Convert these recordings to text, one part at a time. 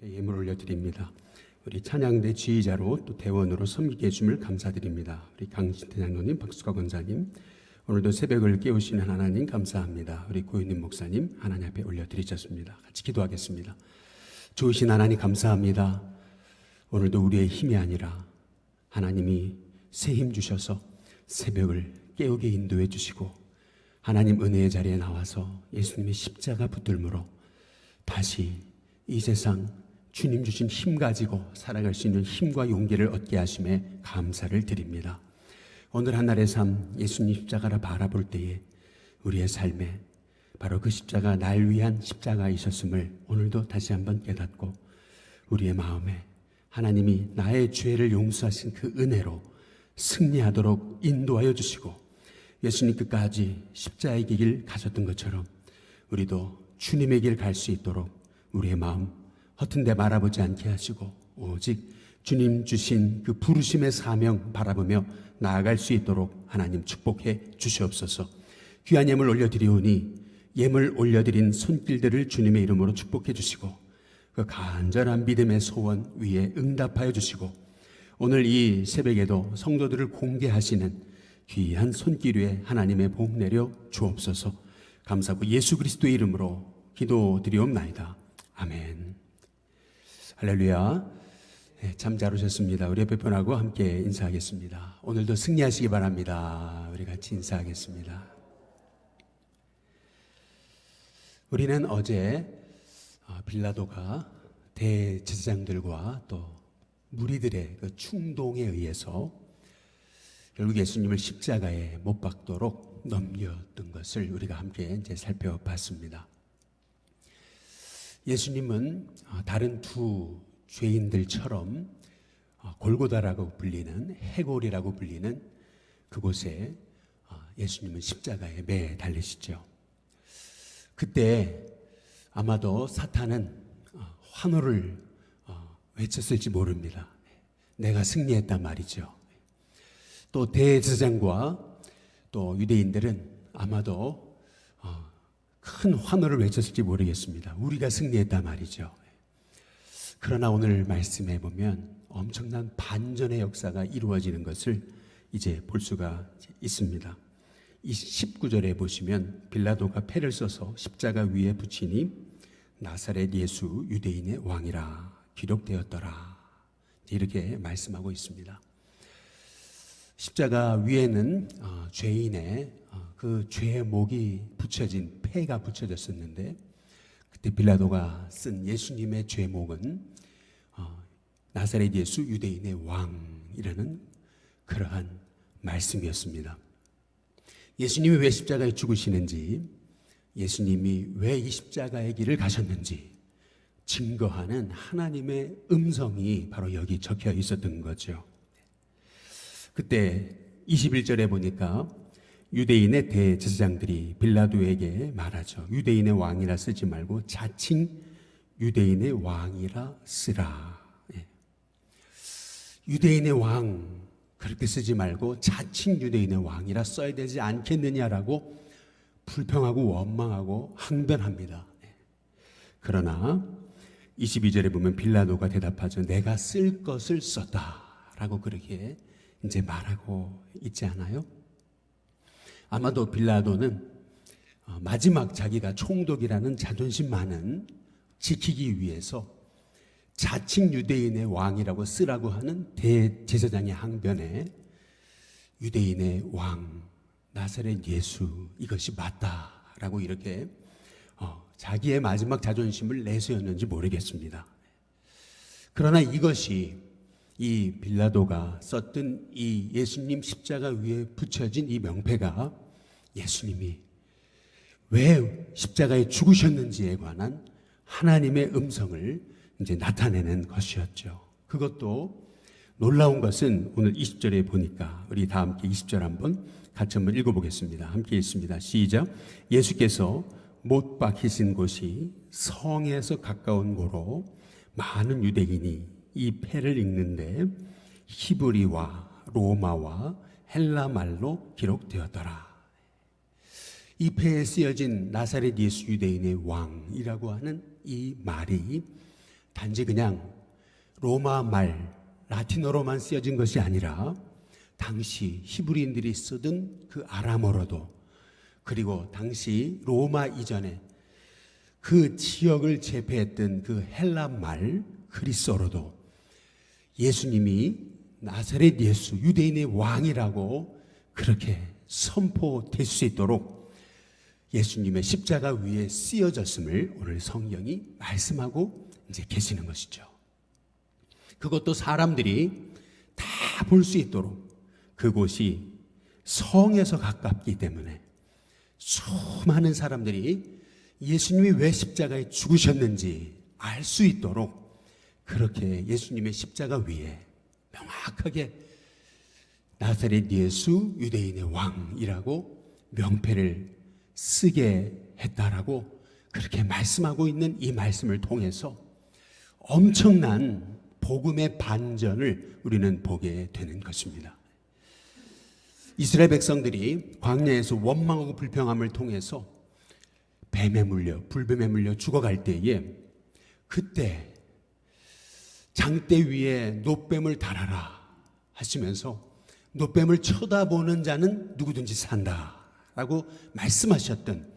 예물 올려드립니다. 우리 찬양대 지휘자로 또 대원으로 섬기게 해주심을 감사드립니다. 우리 강신태 장로님, 박수가 권사님, 오늘도 새벽을 깨우시는 하나님 감사합니다. 우리 고윤님 목사님 하나님 앞에 올려드리셨습니다. 같이 기도하겠습니다. 좋으신 하나님 감사합니다. 오늘도 우리의 힘이 아니라 하나님이 새 힘 주셔서 새벽을 깨우게 인도해 주시고 하나님 은혜의 자리에 나와서 예수님의 십자가 붙들므로 다시 이 세상 주님 주신 힘 가지고 살아갈 수 있는 힘과 용기를 얻게 하심에 감사를 드립니다. 오늘 한날의 삶 예수님 십자가를 바라볼 때에 우리의 삶에 바로 그 십자가 날 위한 십자가이셨음을 오늘도 다시 한번 깨닫고 우리의 마음에 하나님이 나의 죄를 용서하신 그 은혜로 승리하도록 인도하여 주시고 예수님 끝까지 십자가의 길 가셨던 것처럼 우리도 주님의 길 갈 수 있도록 우리의 마음 허튼 데 바라보지 않게 하시고 오직 주님 주신 그 부르심의 사명 바라보며 나아갈 수 있도록 하나님 축복해 주시옵소서. 귀한 예물 올려드리오니 예물 올려드린 손길들을 주님의 이름으로 축복해 주시고 그 간절한 믿음의 소원 위에 응답하여 주시고 오늘 이 새벽에도 성도들을 공개하시는 귀한 손길 위에 하나님의 복 내려 주옵소서. 감사하고 예수 그리스도의 이름으로 기도드리옵나이다. 아멘. 할렐루야. 참 잘 오셨습니다. 우리 옆에 분하고 함께 인사하겠습니다. 오늘도 승리하시기 바랍니다. 우리 같이 인사하겠습니다. 우리는 어제 빌라도가 대제사장들과 또 무리들의 그 충동에 의해서 결국 예수님을 십자가에 못 박도록 넘겼던 것을 우리가 함께 이제 살펴봤습니다. 예수님은 다른 두 죄인들처럼 골고다라고 불리는 해골이라고 불리는 그곳에 예수님은 십자가에 매 달리시죠. 그때 아마도 사탄은 환호를 외쳤을지 모릅니다. 내가 승리했단 말이죠. 또 대제사장과 또 유대인들은 아마도 큰 환호를 외쳤을지 모르겠습니다. 우리가 승리했단 말이죠. 그러나 오늘 말씀해 보면 엄청난 반전의 역사가 이루어지는 것을 이제 볼 수가 있습니다. 이 19절에 보시면 빌라도가 패를 써서 십자가 위에 붙이니 나사렛 예수 유대인의 왕이라 기록되었더라. 이렇게 말씀하고 있습니다. 십자가 위에는 죄인의 그 죄의 목이 붙여진 패가 붙여졌었는데 그때 빌라도가 쓴 예수님의 죄목은 나사렛 예수 유대인의 왕이라는 그러한 말씀이었습니다. 예수님이 왜 십자가에 죽으시는지, 예수님이 왜 이 십자가의 길을 가셨는지 증거하는 하나님의 음성이 바로 여기 적혀 있었던 거죠. 그때 21절에 보니까 유대인의 대제사장들이 빌라도에게 말하죠. 유대인의 왕이라 쓰지 말고 자칭 유대인의 왕이라 쓰라. 유대인의 왕 그렇게 쓰지 말고 자칭 유대인의 왕이라 써야 되지 않겠느냐라고 불평하고 원망하고 항변합니다. 그러나 22절에 보면 빌라도가 대답하죠. 내가 쓸 것을 썼다라고 그렇게 이제 말하고 있지 않아요? 아마도 빌라도는 마지막 자기가 총독이라는 자존심만은 지키기 위해서 자칭 유대인의 왕이라고 쓰라고 하는 대제사장의 항변에 유대인의 왕 나사렛 예수 이것이 맞다라고 이렇게 자기의 마지막 자존심을 내세웠는지 모르겠습니다. 그러나 이것이 이 빌라도가 썼던 이 예수님 십자가 위에 붙여진 이 명패가 예수님이 왜 십자가에 죽으셨는지에 관한 하나님의 음성을 이제 나타내는 것이었죠. 그것도 놀라운 것은 오늘 20절에 보니까 우리 다 함께 20절 한번 같이 한번 읽어보겠습니다. 함께 읽습니다. 시작. 예수께서 못 박히신 곳이 성에서 가까운 고로 많은 유대인이 이 패를 읽는데 히브리와 로마와 헬라 말로 기록되었더라. 이 패에 쓰여진 나사렛 예수 유대인의 왕이라고 하는 이 말이 단지 그냥 로마 말, 라틴어로만 쓰여진 것이 아니라 당시 히브리인들이 쓰던 그 아람어로도, 그리고 당시 로마 이전에 그 지역을 제패했던 그 헬라 말, 그리스어로도 예수님이 나사렛 예수, 유대인의 왕이라고 그렇게 선포될 수 있도록 예수님의 십자가 위에 쓰여졌음을 오늘 성경이 말씀하고 이제 계시는 것이죠. 그것도 사람들이 다 볼 수 있도록 그곳이 성에서 가깝기 때문에 수많은 사람들이 예수님이 왜 십자가에 죽으셨는지 알 수 있도록 그렇게 예수님의 십자가 위에 명확하게 나사렛 예수 유대인의 왕이라고 명패를 쓰게 했다라고 그렇게 말씀하고 있는 이 말씀을 통해서 엄청난 복음의 반전을 우리는 보게 되는 것입니다. 이스라엘 백성들이 광야에서 원망하고 불평함을 통해서 뱀에 물려, 불뱀에 물려 죽어갈 때에 그때 장대 위에 놋뱀을 달아라 하시면서 놋뱀을 쳐다보는 자는 누구든지 산다라고 말씀하셨던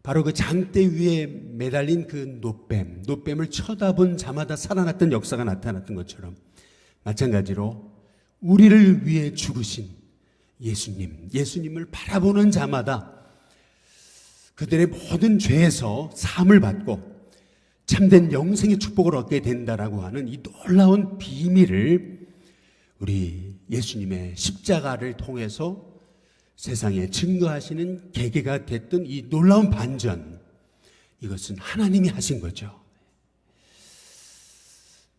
바로 그 장대 위에 매달린 그 놋뱀을 쳐다본 자마다 살아났던 역사가 나타났던 것처럼 마찬가지로 우리를 위해 죽으신 예수님을 바라보는 자마다 그들의 모든 죄에서 사함을 받고 참된 영생의 축복을 얻게 된다라고 하는 이 놀라운 비밀을 우리 예수님의 십자가를 통해서 세상에 증거하시는 계기가 됐던 이 놀라운 반전, 이것은 하나님이 하신 거죠.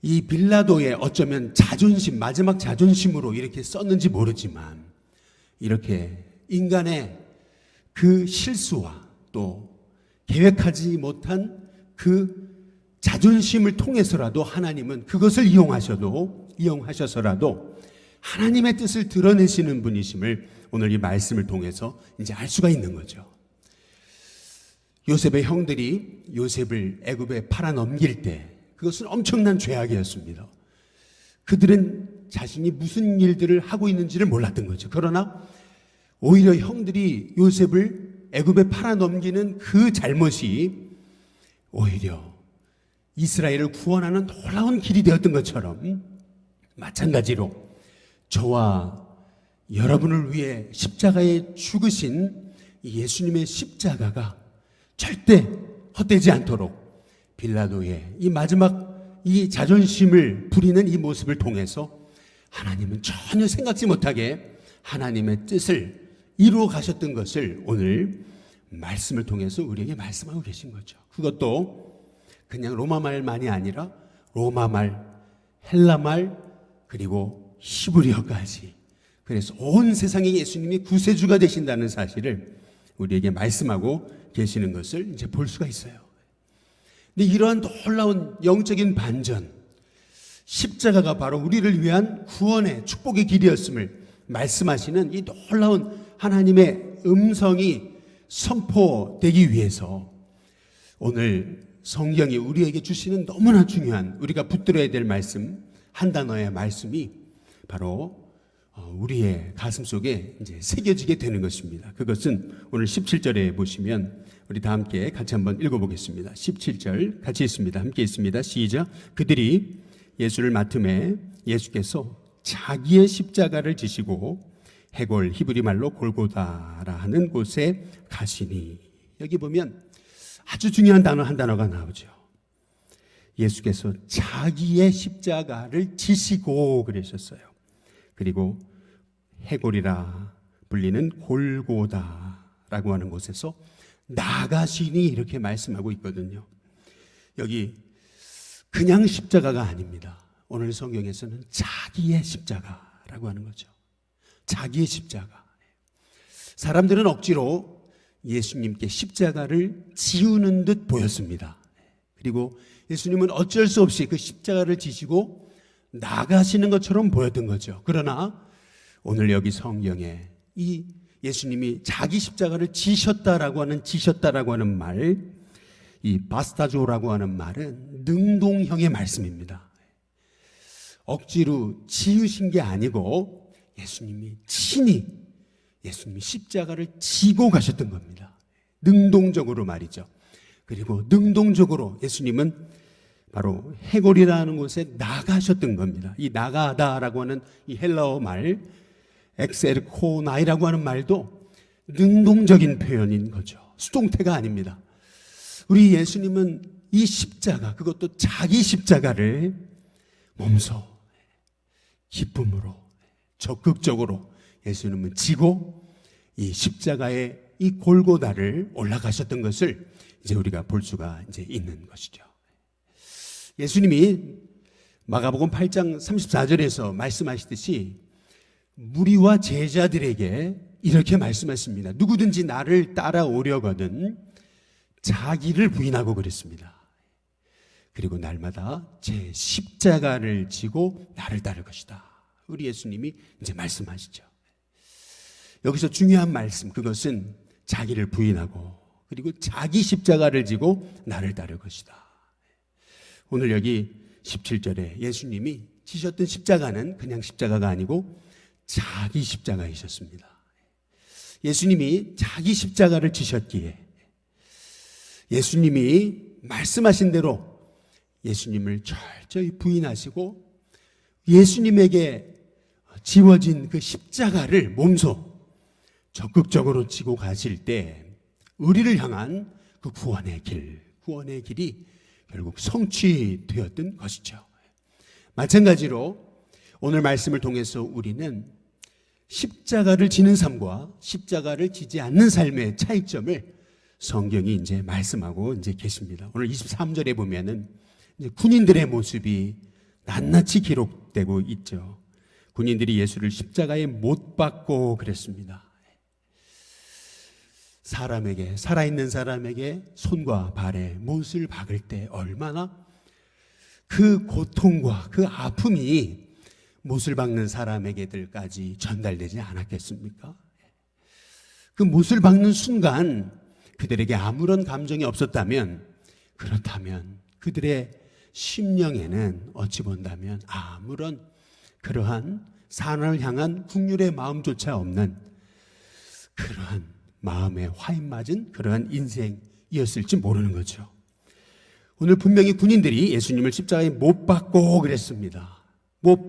이 빌라도의 어쩌면 자존심, 마지막 자존심으로 이렇게 썼는지 모르지만 이렇게 인간의 그 실수와 또 계획하지 못한 그 자존심을 통해서라도 하나님은 그것을 이용하셔서라도 하나님의 뜻을 드러내시는 분이심을 오늘 이 말씀을 통해서 이제 알 수가 있는 거죠. 요셉의 형들이 요셉을 애굽에 팔아 넘길 때 그것은 엄청난 죄악이었습니다. 그들은 자신이 무슨 일들을 하고 있는지를 몰랐던 거죠. 그러나 오히려 형들이 요셉을 애굽에 팔아 넘기는 그 잘못이 오히려 이스라엘을 구원하는 놀라운 길이 되었던 것처럼 마찬가지로 저와 여러분을 위해 십자가에 죽으신 예수님의 십자가가 절대 헛되지 않도록 빌라도의 이 마지막 이 자존심을 부리는 이 모습을 통해서 하나님은 전혀 생각지 못하게 하나님의 뜻을 이루어 가셨던 것을 오늘 말씀을 통해서 우리에게 말씀하고 계신 거죠. 그것도 그냥 로마말만이 아니라 로마말, 헬라말, 그리고 히브리어까지. 그래서 온 세상에 예수님이 구세주가 되신다는 사실을 우리에게 말씀하고 계시는 것을 이제 볼 수가 있어요. 근데 이러한 놀라운 영적인 반전, 십자가가 바로 우리를 위한 구원의 축복의 길이었음을 말씀하시는 이 놀라운 하나님의 음성이 선포되기 위해서 오늘 성경이 우리에게 주시는 너무나 중요한 우리가 붙들어야 될 말씀, 한 단어의 말씀이 바로 우리의 가슴 속에 이제 새겨지게 되는 것입니다. 그것은 오늘 17절에 보시면 우리 다 함께 같이 한번 읽어보겠습니다. 17절 같이 읽습니다. 함께 읽습니다. 시작. 그들이 예수를 맡음에 예수께서 자기의 십자가를 지시고 해골 히브리 말로 골고다라 하는 곳에 가시니, 여기 보면 아주 중요한 단어 한 단어가 나오죠. 예수께서 자기의 십자가를 지시고 그러셨어요. 그리고 해골이라 불리는 골고다라고 하는 곳에서 나가시니 이렇게 말씀하고 있거든요. 여기 그냥 십자가가 아닙니다. 오늘 성경에서는 자기의 십자가라고 하는 거죠. 자기의 십자가. 사람들은 억지로 예수님께 십자가를 지우는 듯 보였습니다. 그리고 예수님은 어쩔 수 없이 그 십자가를 지시고 나가시는 것처럼 보였던 거죠. 그러나 오늘 여기 성경에 이 예수님이 자기 십자가를 지셨다라고 하는 말, 이 바스타조라고 하는 말은 능동형의 말씀입니다. 억지로 지으신 게 아니고 예수님이 친히 예수님이 십자가를 지고 가셨던 겁니다. 능동적으로 말이죠. 그리고 능동적으로 예수님은 바로 해골이라는 곳에 나가셨던 겁니다. 이 나가다라고 하는 이 헬라어 말 엑셀코나이라고 하는 말도 능동적인 표현인 거죠. 수동태가 아닙니다. 우리 예수님은 이 십자가, 그것도 자기 십자가를 몸소 기쁨으로 적극적으로 예수님은 지고 이 십자가의 이 골고다를 올라가셨던 것을 이제 우리가 볼 수가 이제 있는 것이죠. 예수님이 마가복음 8장 34절에서 말씀하시듯이 무리와 제자들에게 이렇게 말씀하십니다. 누구든지 나를 따라오려거든 자기를 부인하고 그랬습니다. 그리고 날마다 제 십자가를 지고 나를 따를 것이다. 우리 예수님이 이제 말씀하시죠. 여기서 중요한 말씀, 그것은 자기를 부인하고 그리고 자기 십자가를 지고 나를 따를 것이다. 오늘 여기 17절에 예수님이 지셨던 십자가는 그냥 십자가가 아니고 자기 십자가이셨습니다. 예수님이 자기 십자가를 지셨기에 예수님이 말씀하신 대로 예수님을 철저히 부인하시고 예수님에게 지워진 그 십자가를 몸소 적극적으로 지고 가실 때 우리를 향한 그 구원의 길이 결국 성취되었던 것이죠. 마찬가지로 오늘 말씀을 통해서 우리는 십자가를 지는 삶과 십자가를 지지 않는 삶의 차이점을 성경이 이제 말씀하고 이제 계십니다. 오늘 23절에 보면은 이제 군인들의 모습이 낱낱이 기록되고 있죠. 군인들이 예수를 십자가에 못 박고 그랬습니다. 사람에게, 살아있는 사람에게 손과 발에 못을 박을 때 얼마나 그 고통과 그 아픔이 못을 박는 사람에게들까지 전달되지 않았겠습니까? 그 못을 박는 순간 그들에게 아무런 감정이 없었다면, 그렇다면 그들의 심령에는 어찌 본다면 아무런 그러한 산을 향한 긍휼의 마음조차 없는 그러한 마음에 화인 맞은 그러한 인생이었을지 모르는 거죠. 오늘 분명히 군인들이 예수님을 십자가에 못 박고 그랬습니다. 못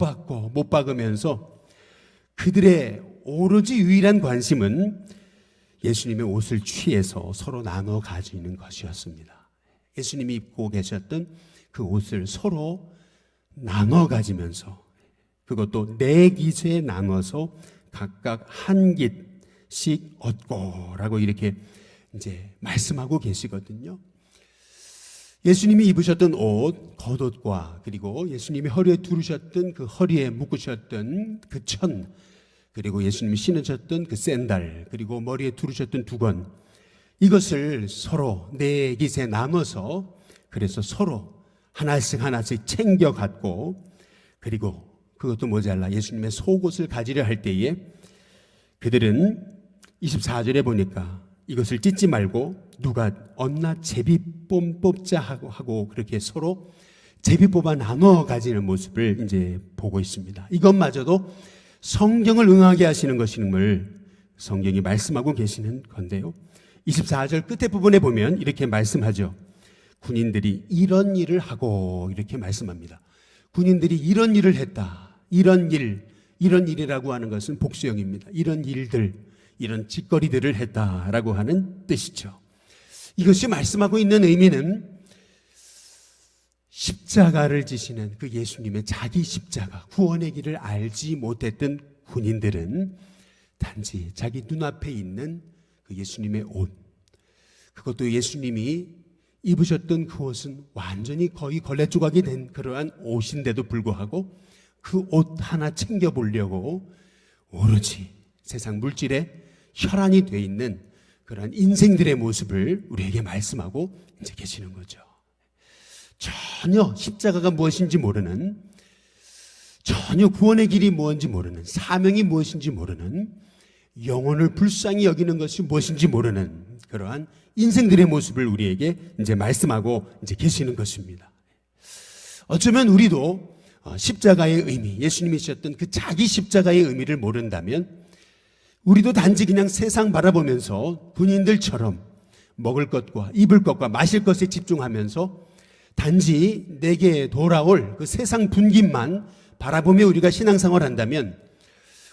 박으면서 그들의 오로지 유일한 관심은 예수님의 옷을 취해서 서로 나눠 가지는 것이었습니다. 예수님이 입고 계셨던 그 옷을 서로 나눠 가지면서 그것도 4깃에 나눠서 각각 한 깃씩 얻고라고 이렇게 이제 말씀하고 계시거든요. 예수님이 입으셨던 옷, 겉옷과 그리고 예수님이 허리에 두르셨던 그 허리에 묶으셨던 그 천, 그리고 예수님이 신으셨던 그 샌들, 그리고 머리에 두르셨던 두건, 이것을 서로 4깃에 나눠서 그래서 서로 하나씩 챙겨 갖고, 그리고 그것도 모자라 예수님의 속옷을 가지려 할 때에 그들은 24절에 보니까 이것을 찢지 말고 누가 얻나 제비뽑 뽑자 하고 그렇게 서로 제비 뽑아 나눠 가지는 모습을 이제 보고 있습니다. 이것마저도 성경을 응하게 하시는 것임을 성경이 말씀하고 계시는 건데요. 24절 끝에 부분에 보면 이렇게 말씀하죠. 군인들이 이런 일을 하고 이렇게 말씀합니다. 군인들이 이런 일을 했다. 이런 일이라고 하는 것은 복수형입니다. 이런 일들, 이런 짓거리들을 했다라고 하는 뜻이죠. 이것이 말씀하고 있는 의미는 십자가를 지시는 그 예수님의 자기 십자가, 구원의 길을 알지 못했던 군인들은 단지 자기 눈앞에 있는 그 예수님의 옷, 그것도 예수님이 입으셨던 그 옷은 완전히 거의 걸레 조각이 된 그러한 옷인데도 불구하고 그 옷 하나 챙겨보려고 오로지 세상 물질에 혈안이 돼 있는 그러한 인생들의 모습을 우리에게 말씀하고 이제 계시는 거죠. 전혀 십자가가 무엇인지 모르는, 전혀 구원의 길이 무엇인지 모르는, 사명이 무엇인지 모르는, 영혼을 불쌍히 여기는 것이 무엇인지 모르는 그러한 인생들의 모습을 우리에게 이제 말씀하고 이제 계시는 것입니다. 어쩌면 우리도 십자가의 의미, 예수님이 주셨던 그 자기 십자가의 의미를 모른다면 우리도 단지 그냥 세상 바라보면서 군인들처럼 먹을 것과 입을 것과 마실 것에 집중하면서 단지 내게 돌아올 그 세상 분깃만 바라보며 우리가 신앙생활을 한다면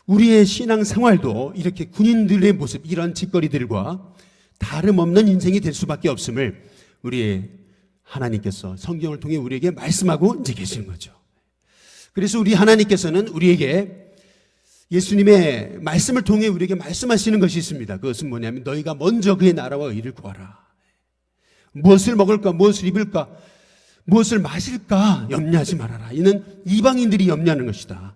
우리의 신앙생활도 이렇게 군인들의 모습, 이런 짓거리들과 다름없는 인생이 될 수밖에 없음을 우리의 하나님께서 성경을 통해 우리에게 말씀하고 이제 계시는 거죠. 그래서 우리 하나님께서는 우리에게 예수님의 말씀을 통해 우리에게 말씀하시는 것이 있습니다. 그것은 뭐냐면 너희가 먼저 그의 나라와 의를 구하라. 무엇을 먹을까, 무엇을 입을까, 무엇을 마실까 염려하지 말아라. 이는 이방인들이 염려하는 것이다.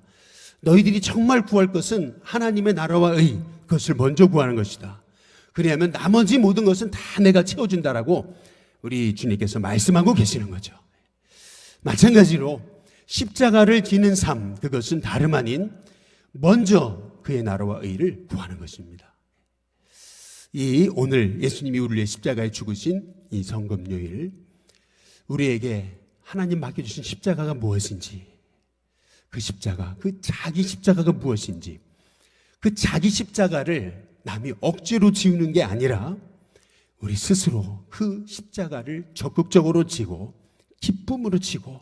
너희들이 정말 구할 것은 하나님의 나라와 의, 그것을 먼저 구하는 것이다. 그래야면 나머지 모든 것은 다 내가 채워준다라고 우리 주님께서 말씀하고 계시는 거죠. 마찬가지로 십자가를 지는 삶, 그것은 다름 아닌 먼저 그의 나라와 의를 구하는 것입니다. 이 오늘 예수님이 우리를 위해 십자가에 죽으신 이 성금요일, 우리에게 하나님 맡겨주신 십자가가 무엇인지, 그 십자가, 그 자기 십자가가 무엇인지, 그 자기 십자가를 남이 억지로 지우는 게 아니라 우리 스스로 그 십자가를 적극적으로 지고 기쁨으로 지고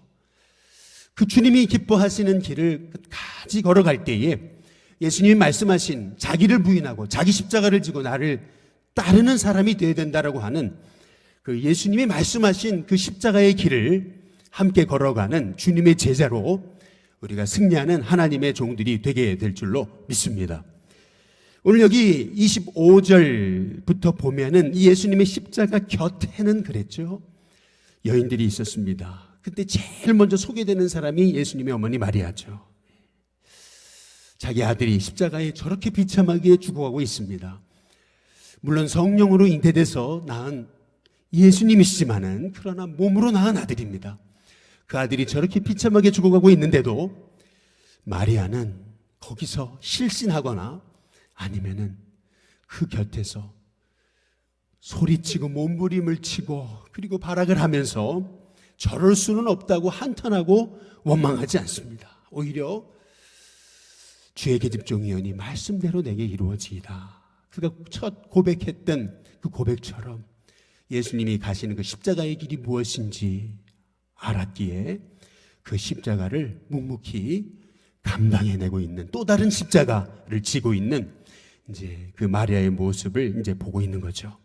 그 주님이 기뻐하시는 길을 끝까지 걸어갈 때에 예수님이 말씀하신 자기를 부인하고 자기 십자가를 지고 나를 따르는 사람이 되어야 된다라고 하는 그 예수님이 말씀하신 그 십자가의 길을 함께 걸어가는 주님의 제자로 우리가 승리하는 하나님의 종들이 되게 될 줄로 믿습니다. 오늘 여기 25절부터 보면은 이 예수님의 십자가 곁에는 그랬죠. 여인들이 있었습니다. 그때 제일 먼저 소개되는 사람이 예수님의 어머니 마리아죠. 자기 아들이 십자가에 저렇게 비참하게 죽어가고 있습니다. 물론 성령으로 잉태돼서 낳은 예수님이시지만은 그러나 몸으로 낳은 아들입니다. 그 아들이 저렇게 비참하게 죽어가고 있는데도 마리아는 거기서 실신하거나 아니면은 그 곁에서 소리치고 몸부림을 치고 그리고 발악을 하면서 저럴 수는 없다고 한탄하고 원망하지 않습니다. 오히려 주의 계집종이오니 말씀대로 내게 이루어지이다. 그가 첫 고백했던 그 고백처럼 예수님이 가시는 그 십자가의 길이 무엇인지 알았기에 그 십자가를 묵묵히 감당해내고 있는 또 다른 십자가를 지고 있는 이제 그 마리아의 모습을 이제 보고 있는 거죠.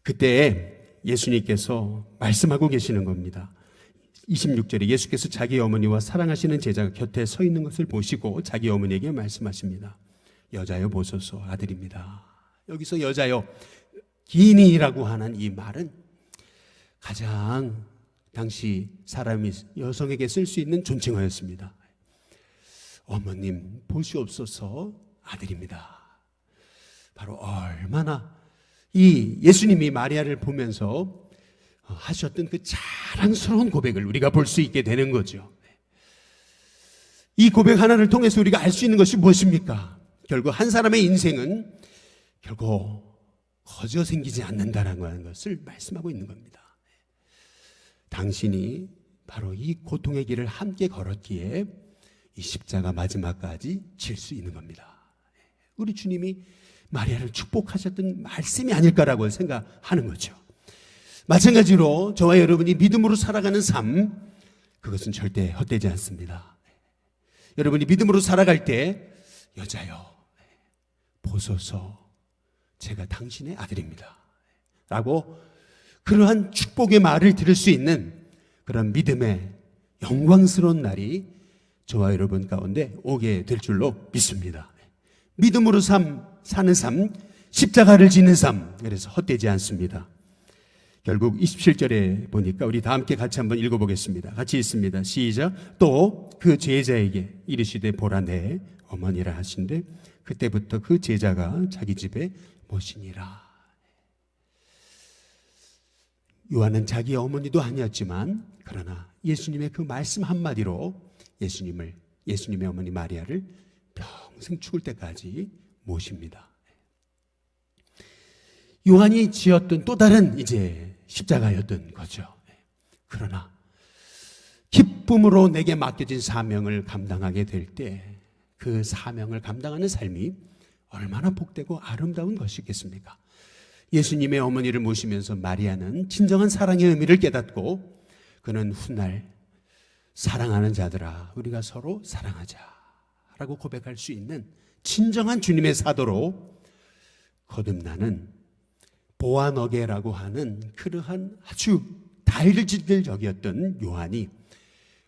그때 예수님께서 말씀하고 계시는 겁니다. 26절에 예수께서 자기 어머니와 사랑하시는 제자가 곁에 서 있는 것을 보시고 자기 어머니에게 말씀하십니다. 여자여 보소서, 아들입니다. 여기서 여자여, 기인이라고 하는 이 말은 가장 당시 사람이 여성에게 쓸 수 있는 존칭어였습니다. 어머님 보시옵소서, 아들입니다. 바로 얼마나 이 예수님이 마리아를 보면서 하셨던 그 자랑스러운 고백을 우리가 볼 수 있게 되는 거죠. 이 고백 하나를 통해서 우리가 알 수 있는 것이 무엇입니까? 결국 한 사람의 인생은 결국 거저 생기지 않는다는 것을 말씀하고 있는 겁니다. 당신이 바로 이 고통의 길을 함께 걸었기에 이 십자가 마지막까지 질 수 있는 겁니다. 우리 주님이 마리아를 축복하셨던 말씀이 아닐까라고 생각하는 거죠. 마찬가지로 저와 여러분이 믿음으로 살아가는 삶, 그것은 절대 헛되지 않습니다. 여러분이 믿음으로 살아갈 때 여자여 보소서, 제가 당신의 아들입니다 라고 그러한 축복의 말을 들을 수 있는 그런 믿음의 영광스러운 날이 저와 여러분 가운데 오게 될 줄로 믿습니다. 믿음으로 사는 삶, 십자가를 지는 삶, 그래서 헛되지 않습니다. 결국 27절에 보니까 우리 다 함께 같이 한번 읽어보겠습니다. 같이 읽습니다. 시작. 또 그 제자에게 이르시되 보라 내 어머니라 하신대 그때부터 그 제자가 자기 집에 모시니라. 요한은 자기 어머니도 아니었지만 그러나 예수님의 그 말씀 한마디로 예수님의 어머니 마리아를 평생 죽을 때까지 모십니다. 요한이 지었던 또 다른 이제 십자가였던 거죠. 그러나 기쁨으로 내게 맡겨진 사명을 감당하게 될 때 그 사명을 감당하는 삶이 얼마나 복되고 아름다운 것이겠습니까? 예수님의 어머니를 모시면서 마리아는 진정한 사랑의 의미를 깨닫고 그는 훗날 사랑하는 자들아 우리가 서로 사랑하자 라고 고백할 수 있는 진정한 주님의 사도로 거듭나는 보아너게라고 하는 그러한 아주 다혈질적이었던 요한이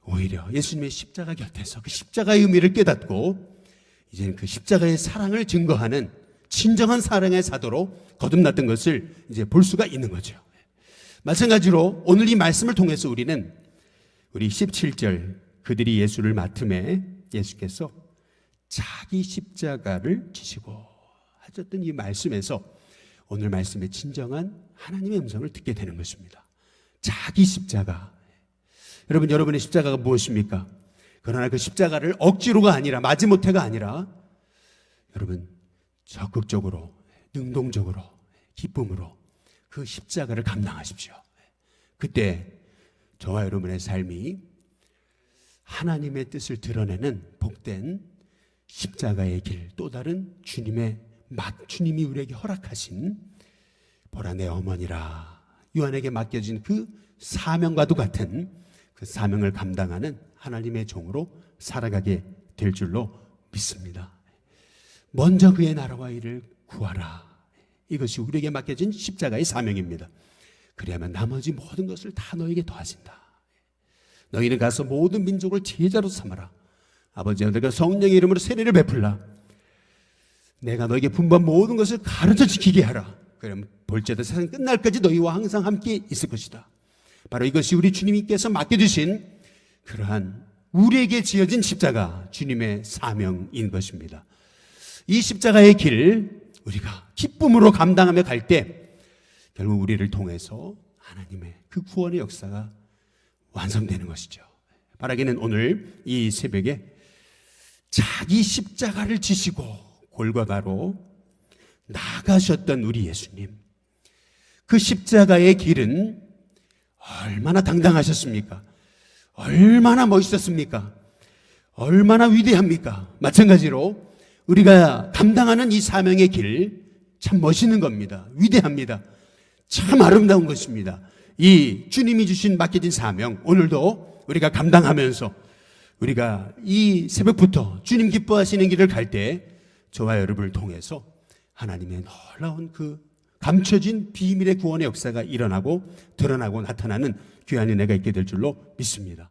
오히려 예수님의 십자가 곁에서 그 십자가의 의미를 깨닫고 이제는 그 십자가의 사랑을 증거하는 진정한 사랑의 사도로 거듭났던 것을 이제 볼 수가 있는 거죠. 마찬가지로 오늘 이 말씀을 통해서 우리는 우리 17절 그들이 예수를 맡음에 예수께서 자기 십자가를 지시고 하셨던 이 말씀에서 오늘 말씀의 진정한 하나님의 음성을 듣게 되는 것입니다. 자기 십자가. 여러분, 여러분의 십자가가 무엇입니까? 그러나 그 십자가를 억지로가 아니라 마지못해가 아니라 여러분 적극적으로 능동적으로 기쁨으로 그 십자가를 감당하십시오. 그때 저와 여러분의 삶이 하나님의 뜻을 드러내는 복된 십자가의 길, 또 다른 주님이 우리에게 허락하신 보라 내 어머니라 요한에게 맡겨진 그 사명과도 같은 그 사명을 감당하는 하나님의 종으로 살아가게 될 줄로 믿습니다. 먼저 그의 나라와 일을 구하라. 이것이 우리에게 맡겨진 십자가의 사명입니다. 그리하면 나머지 모든 것을 다 너에게 더하신다. 너희는 가서 모든 민족을 제자로 삼아라. 아버지 아들과 성령의 이름으로 세례를 베풀라. 내가 너에게 분부한 모든 것을 가르쳐 지키게 하라. 그러면 볼지어다 세상 끝날까지 너희와 항상 함께 있을 것이다. 바로 이것이 우리 주님께서 맡겨주신 그러한 우리에게 지어진 십자가, 주님의 사명인 것입니다. 이 십자가의 길 우리가 기쁨으로 감당하며 갈 때 결국 우리를 통해서 하나님의 그 구원의 역사가 완성되는 것이죠. 바라기는 오늘 이 새벽에 자기 십자가를 지시고 골고다로 나가셨던 우리 예수님, 그 십자가의 길은 얼마나 당당하셨습니까? 얼마나 멋있었습니까? 얼마나 위대합니까? 마찬가지로 우리가 감당하는 이 사명의 길 참 멋있는 겁니다. 위대합니다. 참 아름다운 것입니다. 이 주님이 주신 맡겨진 사명 오늘도 우리가 감당하면서 우리가 이 새벽부터 주님 기뻐하시는 길을 갈 때 저와 여러분을 통해서 하나님의 놀라운 그 감춰진 비밀의 구원의 역사가 일어나고 드러나고 나타나는 귀한 은혜가 있게 될 줄로 믿습니다.